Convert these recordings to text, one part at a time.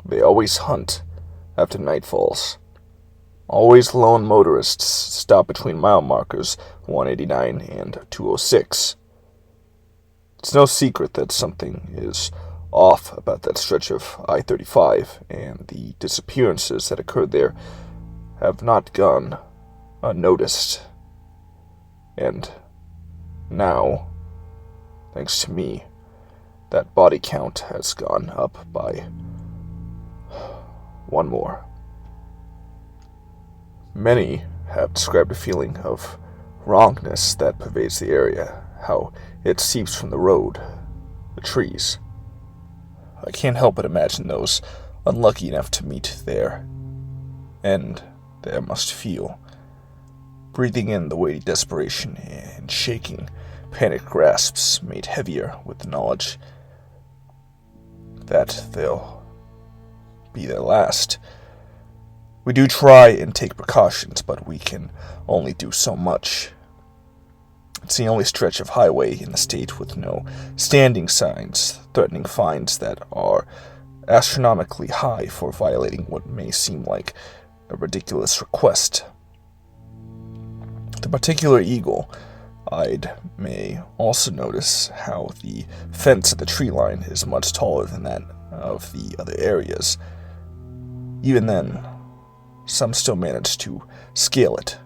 They always hunt after night falls. Always lone motorists stop between mile markers 189 and 206. It's no secret that something is off about that stretch of I-35, and the disappearances that occurred there have not gone unnoticed. And now, thanks to me, that body count has gone up by one more. Many have described a feeling of wrongness that pervades the area, how it seeps from the road, the trees. I can't help but imagine those unlucky enough to meet there, and there must feel, breathing in the weighty desperation and shaking panic grasps made heavier with the knowledge that they'll be their last. We do try and take precautions, but we can only do so much. It's the only stretch of highway in the state with no standing signs threatening fines that are astronomically high for violating what may seem like a ridiculous request. The particular eagle-eyed may also notice how the fence at the tree line is much taller than that of the other areas. Even then, some still manage to scale it.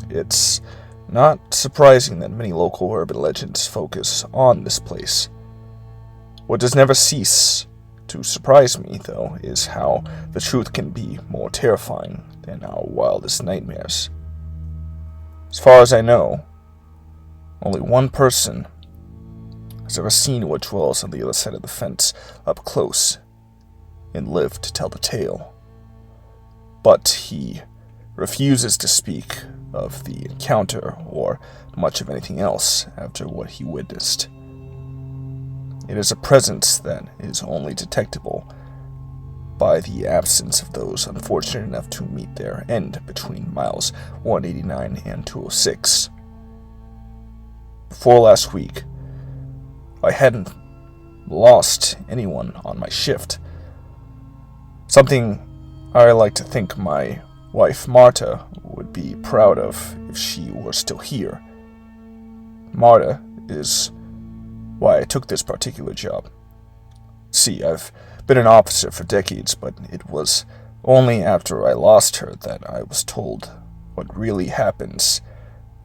It's not surprising that many local urban legends focus on this place. What does never cease to surprise me, though, is how the truth can be more terrifying than our wildest nightmares. As far as I know, only one person has ever seen what dwells on the other side of the fence up close and lived to tell the tale. But he refuses to speak of the encounter or much of anything else after what he witnessed. It is a presence that is only detectable by the absence of those unfortunate enough to meet their end between miles 189 and 206. Before last week, I hadn't lost anyone on my shift. Something I like to think my wife Marta would be proud of if she were still here. Marta is why I took this particular job. See, I've been an officer for decades, but it was only after I lost her that I was told what really happens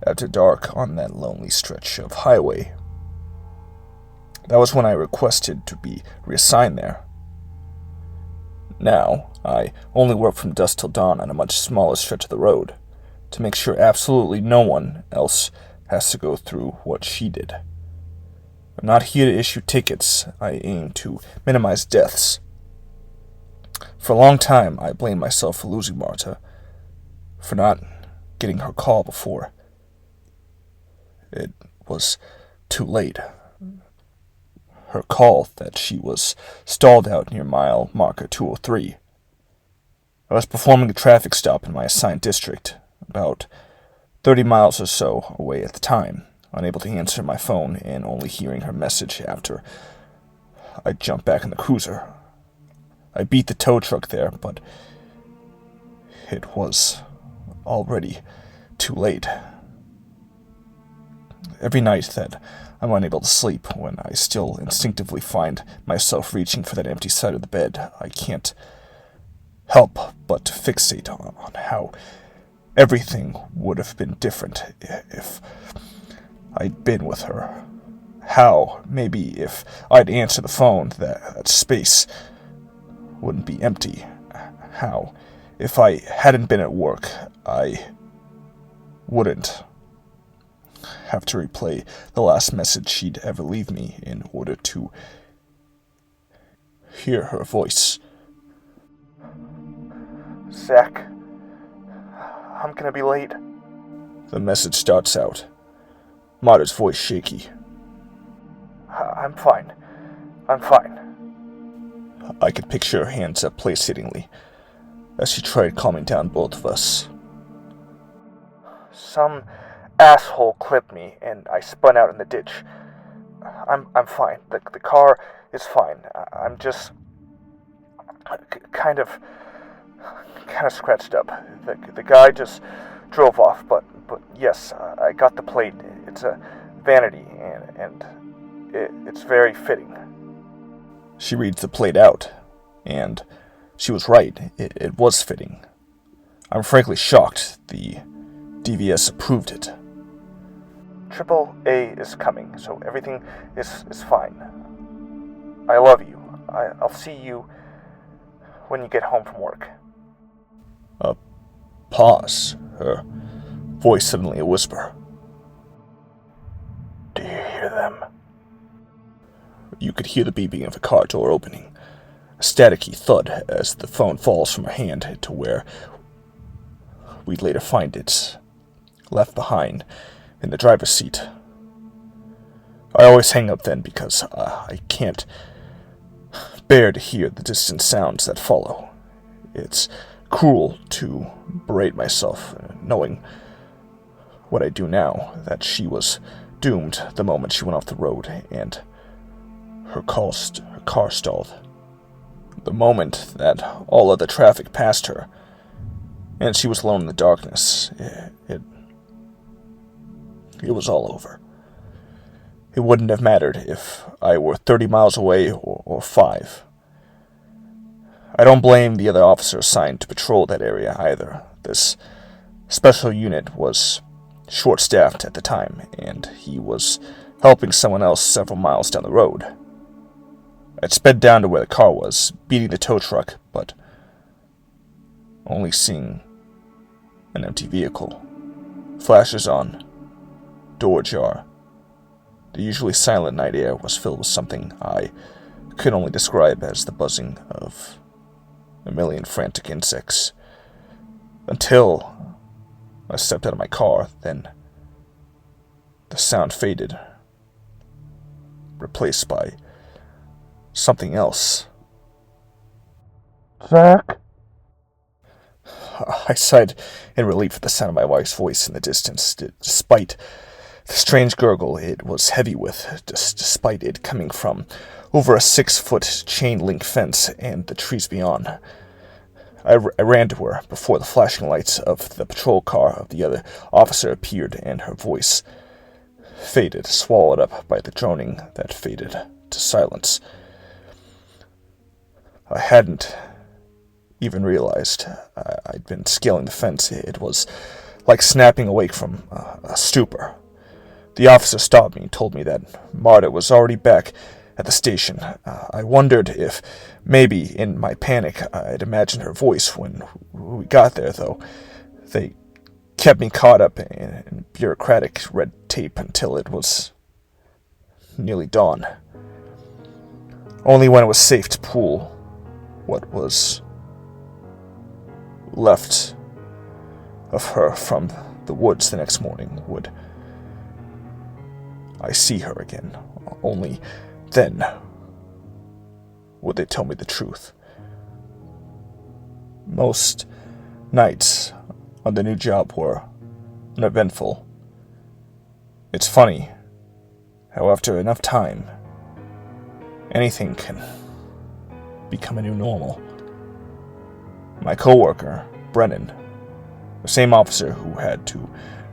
after dark on that lonely stretch of highway. That was when I requested to be reassigned there. Now, I only work from dusk till dawn on a much smaller stretch of the road, to make sure absolutely no one else has to go through what she did. I'm not here to issue tickets. I aim to minimize deaths. For a long time, I blamed myself for losing Marta, for not getting her call before. It was too late. Her call that she was stalled out near mile marker 203. I was performing a traffic stop in my assigned district, about 30 miles or so away at the time, unable to answer my phone and only hearing her message after I jumped back in the cruiser. I beat the tow truck there, but it was already too late. Every night that I'm unable to sleep, when I still instinctively find myself reaching for that empty side of the bed, I can't help but fixate on how everything would have been different if I'd been with her. How, maybe, if I'd answered the phone, that space wouldn't be empty. How, if I hadn't been at work, I wouldn't have to replay the last message she'd ever leave me in order to hear her voice. Zach, I'm gonna be late. The message starts out, Marta's voice shaky. I'm fine. I'm fine. I could picture her hands up playsettingly as she tried calming down both of us. Some asshole clipped me and I spun out in the ditch. I'm fine. The car is fine. I'm just kind of scratched up. The guy just drove off, but yes, I got the plate. It's a vanity, and it's very fitting. She reads the plate out, and she was right. It was fitting. I'm frankly shocked the DVS approved it. Triple A is coming, so everything is fine. I love you. I'll see you when you get home from work. A pause. Her voice suddenly a whisper. Do you hear them? You could hear the beeping of a car door opening, a staticky thud as the phone falls from her hand to where we'd later find it, left behind in the driver's seat. I always hang up then because I can't bear to hear the distant sounds that follow. It's cruel to berate myself, knowing what I do now, that she was doomed the moment she went off the road and her car stalled. The moment that all other traffic passed her, and she was alone in the darkness, it was all over. It wouldn't have mattered if I were 30 miles away or 5. I don't blame the other officer assigned to patrol that area either. This special unit was short-staffed at the time, and he was helping someone else several miles down the road. I'd sped down to where the car was, beating the tow truck, but only seeing an empty vehicle. Flashes on, door ajar. The usually silent night air was filled with something I could only describe as the buzzing of a million frantic insects. Until I stepped out of my car, then the sound faded, replaced by something else. Zach? I sighed in relief at the sound of my wife's voice in the distance. Despite the strange gurgle it was heavy with, despite it coming from over a 6-foot chain-link fence and the trees beyond. I ran to her before the flashing lights of the patrol car of the other officer appeared, and her voice faded, swallowed up by the droning that faded to silence. I hadn't even realized I'd been scaling the fence. It was like snapping awake from a stupor. The officer stopped me and told me that Marta was already back at the station. I wondered if maybe in my panic I'd imagined her voice when we got there, though. They kept me caught up in bureaucratic red tape until it was nearly dawn. Only when it was safe to pull what was left of her from the woods the next morning would I see her again. Only then would they tell me the truth. Most nights on the new job were uneventful. It's funny how after enough time, anything can become a new normal. My coworker, Brennan, the same officer who had to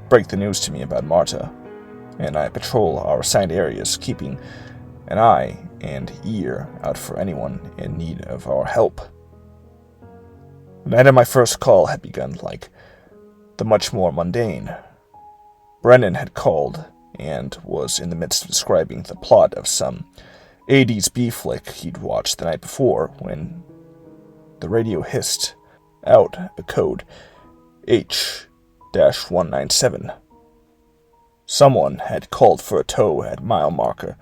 break the news to me about Marta, and I patrol our assigned areas, keeping an eye and ear out for anyone in need of our help. The night of my first call had begun like the much more mundane. Brennan had called and was in the midst of describing the plot of some 80s B flick he'd watched the night before when the radio hissed out a code H-197. Someone had called for a tow at mile marker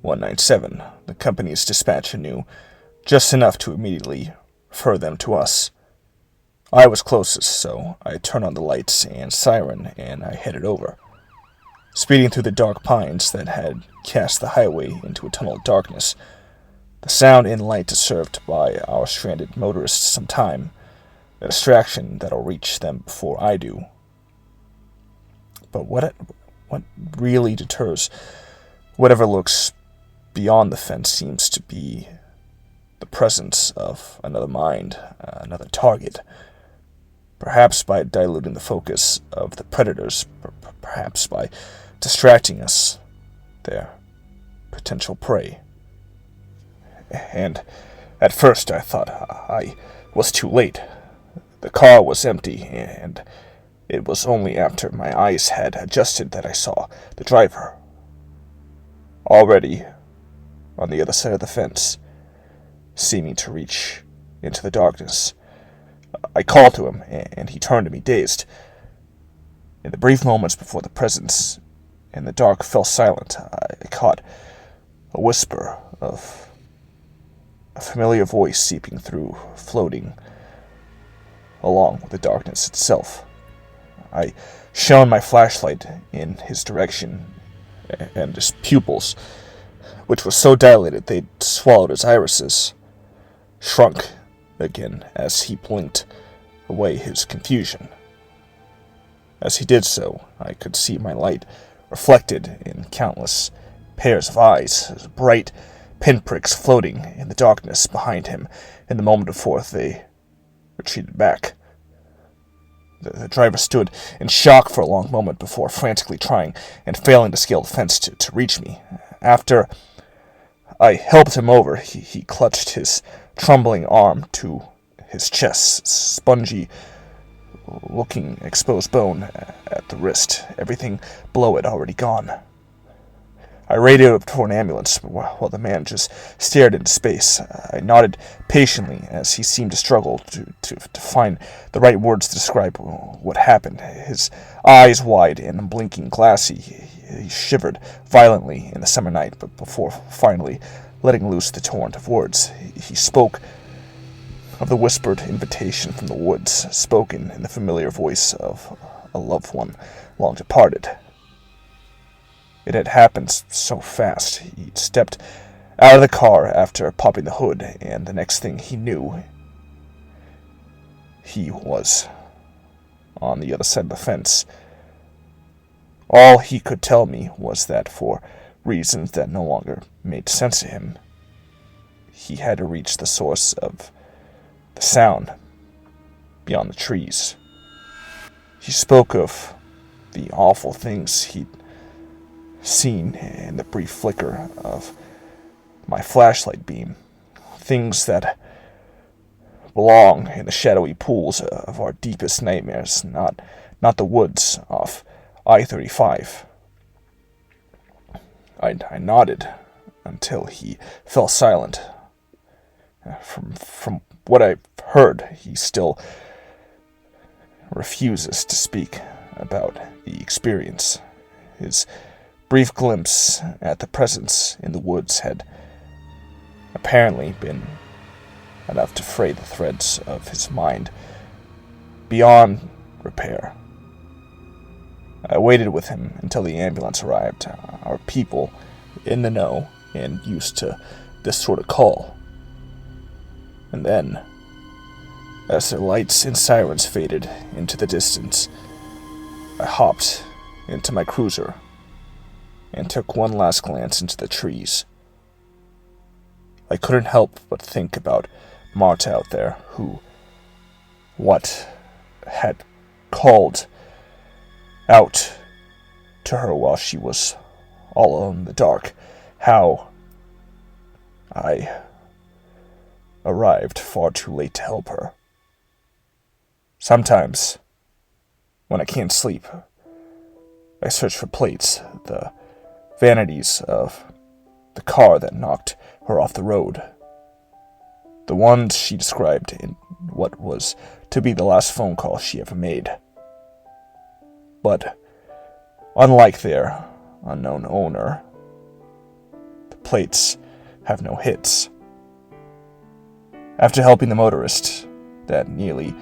197. The company's dispatcher knew just enough to immediately refer them to us. I was closest, so I turned on the lights and siren and I headed over. Speeding through the dark pines that had cast the highway into a tunnel of darkness, the sound and light is served by our stranded motorists some time, a distraction that'll reach them before I do. But what really deters whatever looks beyond the fence seems to be the presence of another mind, another target. Perhaps by diluting the focus of the predators, perhaps by distracting us, their potential prey. And at first I thought I was too late. The car was empty, and it was only after my eyes had adjusted that I saw the driver. Already on the other side of the fence, seeming to reach into the darkness. I called to him, and he turned to me dazed. In the brief moments before the presence in the dark fell silent, I caught a whisper of a familiar voice seeping through, floating along with the darkness itself. I shone my flashlight in his direction, and his pupils, which were so dilated they'd swallowed his irises, shrunk again as he blinked away his confusion. As he did so, I could see my light reflected in countless pairs of eyes, bright pinpricks floating in the darkness behind him. In the moment before they retreated back. The driver stood in shock for a long moment before frantically trying and failing to scale the fence to reach me. After I helped him over, he clutched his trembling arm to his chest, spongy-looking exposed bone at the wrist, everything below it already gone. I radioed for an ambulance while the man just stared into space. I nodded patiently as he seemed to struggle to find the right words to describe what happened. His eyes wide and blinking glassy, he shivered violently in the summer night, but before finally letting loose the torrent of words, he spoke of the whispered invitation from the woods, spoken in the familiar voice of a loved one long departed. It had happened so fast. He stepped out of the car after popping the hood, and the next thing he knew, he was on the other side of the fence. All he could tell me was that for reasons that no longer made sense to him, he had to reach the source of the sound beyond the trees. He spoke of the awful things he'd seen in the brief flicker of my flashlight beam, things that belong in the shadowy pools of our deepest nightmares, not the woods off I-35. I nodded until he fell silent. From what I've heard, he still refuses to speak about the experience. His brief glimpse at the presence in the woods had apparently been enough to fray the threads of his mind beyond repair. I waited with him until the ambulance arrived, our people in the know and used to this sort of call. And then, as their lights and sirens faded into the distance, I hopped into my cruiser and took one last glance into the trees. I couldn't help but think about Marta out there, what had called out to her while she was all alone in the dark, how I arrived far too late to help her. Sometimes, when I can't sleep, I search for plates, the vanities of the car that knocked her off the road. The ones she described in what was to be the last phone call she ever made. But, unlike their unknown owner, the plates have no hits. After helping the motorist that nearly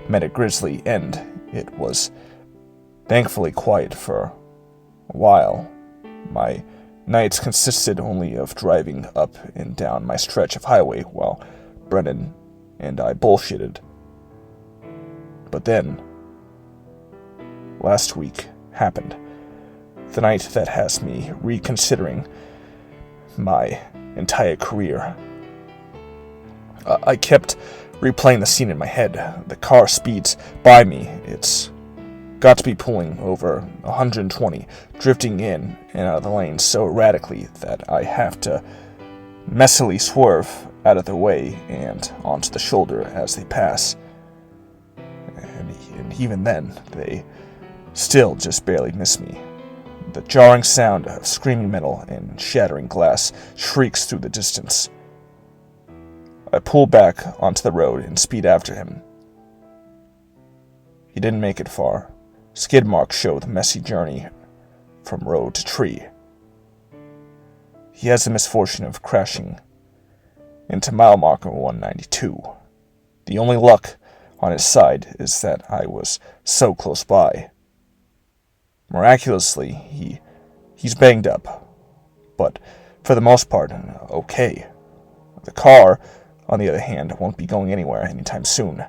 met a grisly end, it was thankfully quiet for a while. My nights consisted only of driving up and down my stretch of highway while Brennan and I bullshitted. But then, last week happened. The night that has me reconsidering my entire career. I kept replaying the scene in my head. The car speeds by me. It's got to be pulling over 120, drifting in and out of the lane so erratically that I have to messily swerve out of their way and onto the shoulder as they pass. And even then, they still just barely miss me. The jarring sound of screaming metal and shattering glass shrieks through the distance. I pull back onto the road and speed after him. He didn't make it far. Skid marks show the messy journey from road to tree. He has the misfortune of crashing into mile marker 192. The only luck on his side is that I was so close by. Miraculously, he's banged up, but for the most part, okay. The car, on the other hand, won't be going anywhere anytime soon.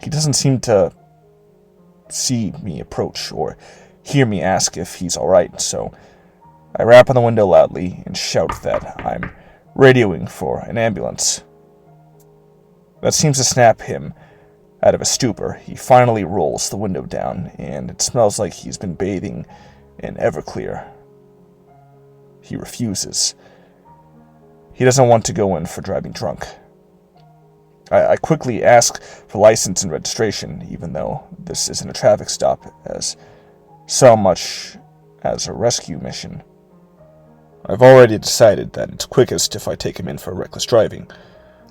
He doesn't seem to see me approach or hear me ask if he's alright, so I rap on the window loudly and shout that I'm radioing for an ambulance. That seems to snap him out of a stupor. He finally rolls the window down, and it smells like he's been bathing in Everclear. He refuses. He doesn't want to go in for driving drunk. I quickly ask for license and registration, even though this isn't a traffic stop, as so much as a rescue mission. I've already decided that it's quickest if I take him in for reckless driving.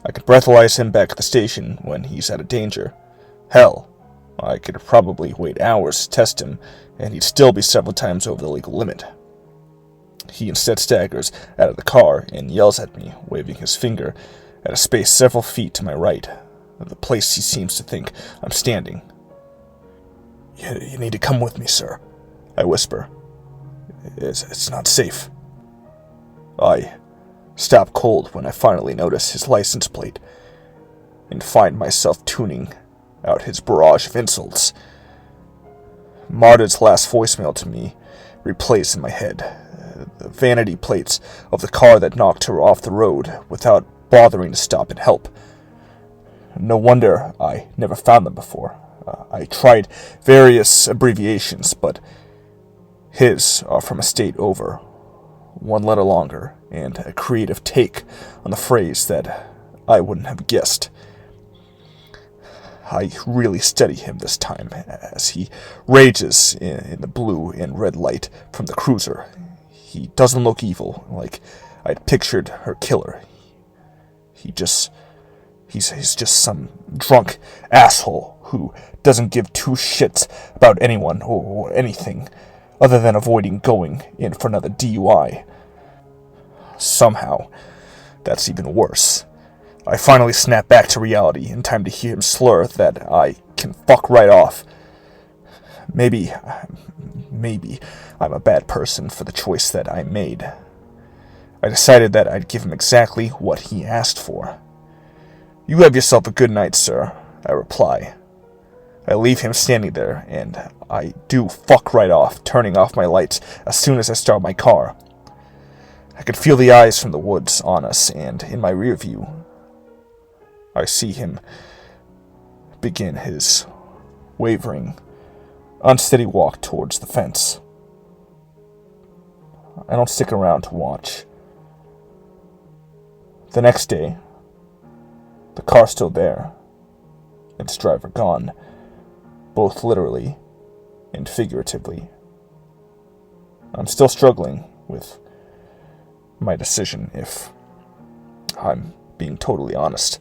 I could breathalyze him back at the station when he's out of danger. Hell, I could probably wait hours to test him, and he'd still be several times over the legal limit. He instead staggers out of the car and yells at me, waving his finger at a space several feet to my right, the place he seems to think I'm standing. You need to come with me, sir, I whisper. It's not safe. I stop cold when I finally notice his license plate and find myself tuning out his barrage of insults. Marta's last voicemail to me replays in my head. The vanity plates of the car that knocked her off the road without bothering to stop and help. No wonder I never found them before. I tried various abbreviations, but his are from a state over, one letter longer, and a creative take on the phrase that I wouldn't have guessed. I really study him this time, as he rages in the blue and red light from the cruiser. He doesn't look evil, like I'd pictured her killer. He's just some drunk asshole who doesn't give two shits about anyone or anything other than avoiding going in for another DUI. Somehow, that's even worse. I finally snap back to reality in time to hear him slur that I can fuck right off. Maybe I'm a bad person for the choice that I made. I decided that I'd give him exactly what he asked for. You have yourself a good night, sir, I reply. I leave him standing there, and I do fuck right off, turning off my lights as soon as I start my car. I could feel the eyes from the woods on us, and in my rear view, I see him begin his wavering, unsteady walk towards the fence. I don't stick around to watch. The next day, the car's still there, its driver gone, both literally and figuratively. I'm still struggling with my decision, if I'm being totally honest.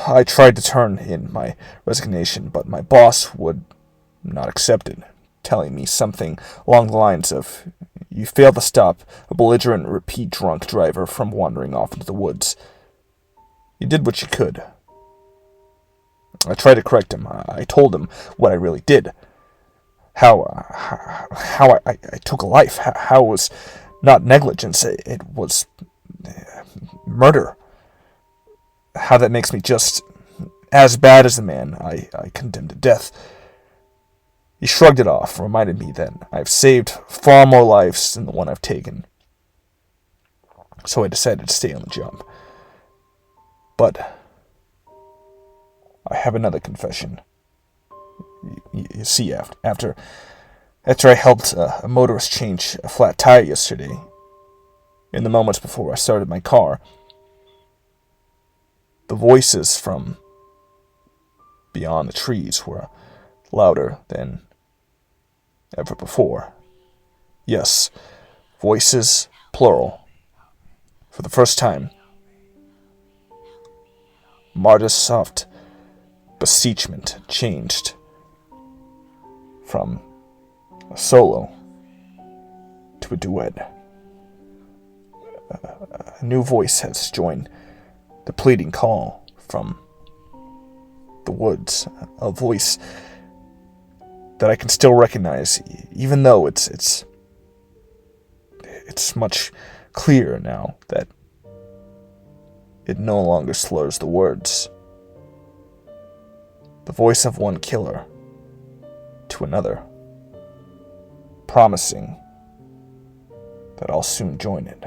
I tried to turn in my resignation, but my boss would not accept it, telling me something along the lines of, "You failed to stop a belligerent, repeat drunk driver from wandering off into the woods. You did what you could." I tried to correct him. I told him what I really did. How I took a life. How it was not negligence. It was murder. How that makes me just as bad as the man I condemned to death. He shrugged it off, reminded me that I've saved far more lives than the one I've taken. so I decided to stay on the jump. But I have another confession. You see, after I helped a motorist change a flat tire yesterday, in the moments before I started my car, the voices from beyond the trees were louder than ever before. Yes, voices, plural. For the first time, Marta's soft beseechment changed from a solo to a duet. A new voice has joined the pleading call from the woods, a voice that I can still recognize, even though it's much clearer now that it no longer slurs the words. The voice of one killer to another, promising that I'll soon join it.